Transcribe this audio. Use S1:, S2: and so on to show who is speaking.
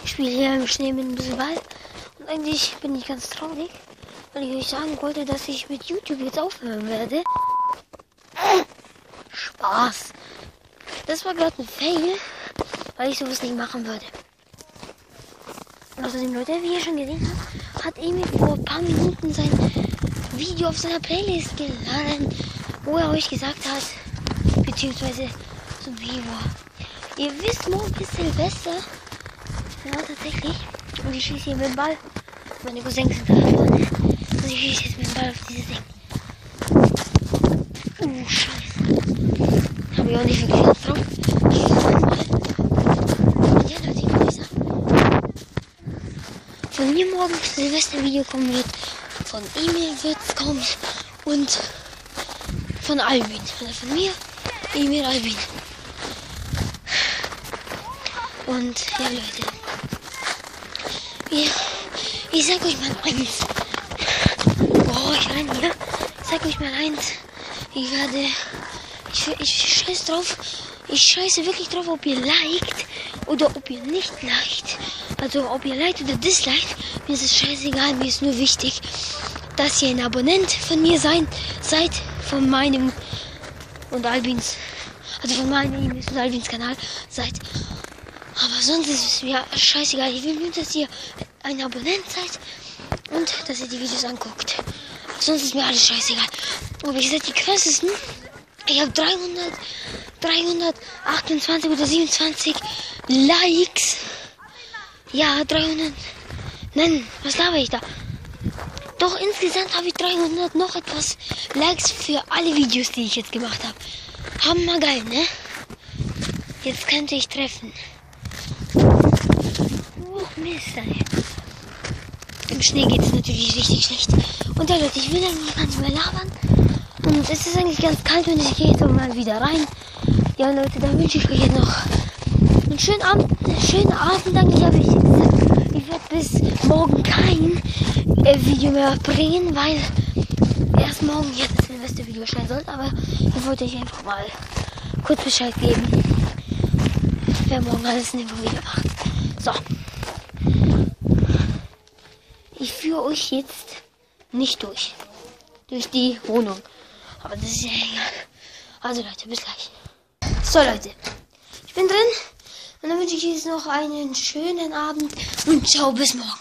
S1: Ich spiele hier im Schnee mit ein bisschen Ball. Und eigentlich bin ich ganz traurig, weil ich euch sagen wollte, dass ich mit YouTube jetzt aufhören werde. Spaß. Das war gerade ein Fail, weil ich sowas nicht machen würde. Außerdem, Leute, wie ihr schon gesehen habt, hat Emil vor ein paar Minuten sein Video auf seiner Playlist geladen, wo er euch gesagt hat, beziehungsweise so wie war. Ihr wisst, morgen ist Silvester. Ja, tatsächlich. Und ich schieße hier mit dem Ball. Meine Cousins sind da vorne. Und ich schieße jetzt mit dem Ball auf dieses Ding. Scheiße. Habe ich auch nicht wirklich Lust drauf. Ja, Leute, ich würde sagen, von mir morgen Silvester-Video kommen wird. Von Emil wird's kommen. Und von Albin. Also von mir, Emil, Albin. Und ja, Leute. Ich sag euch mal eins. Oh, ich rein hier. Ich sag euch mal eins. Ich scheiß drauf. Ich scheiße wirklich drauf, ob ihr liked oder ob ihr nicht liked. Also ob ihr liked oder disliked. Mir ist es scheißegal. Mir ist nur wichtig, dass ihr ein Abonnent von mir seid. Von meinem und Albins. Also von meinem und Albins Kanal seid. Aber sonst ist es mir scheißegal. Ich will nur, dass ihr ein Abonnent seid und dass ihr die Videos anguckt. Sonst ist mir alles scheißegal. Aber ihr seid die krassesten. Ich habe 328 oder 27 Likes. Ja, 300. Nein, was laber ich da? Doch insgesamt habe ich 300 noch etwas Likes für alle Videos, die ich jetzt gemacht habe. Hammergeil, ne? Jetzt könnte ich treffen. Mist, ey. Im Schnee geht es natürlich richtig schlecht. Und ja, Leute, ich will eigentlich gar nicht mehr labern. Und es ist eigentlich ganz kalt und ich gehe jetzt auch mal wieder rein. Ja, Leute, dann wünsche ich euch jetzt noch einen schönen Abend. Eigentlich habe ich gesagt, ich werde bis morgen kein Video mehr bringen, weil erst morgen jetzt das Silvester-Video erscheinen soll. Aber ich wollte euch einfach mal kurz Bescheid geben, wer morgen alles ein Video macht. So. Ich führe euch jetzt nicht durch die Wohnung. Aber das ist ja egal. Also Leute, bis gleich. So Leute, ich bin drin. Und dann wünsche ich euch jetzt noch einen schönen Abend und ciao, bis morgen.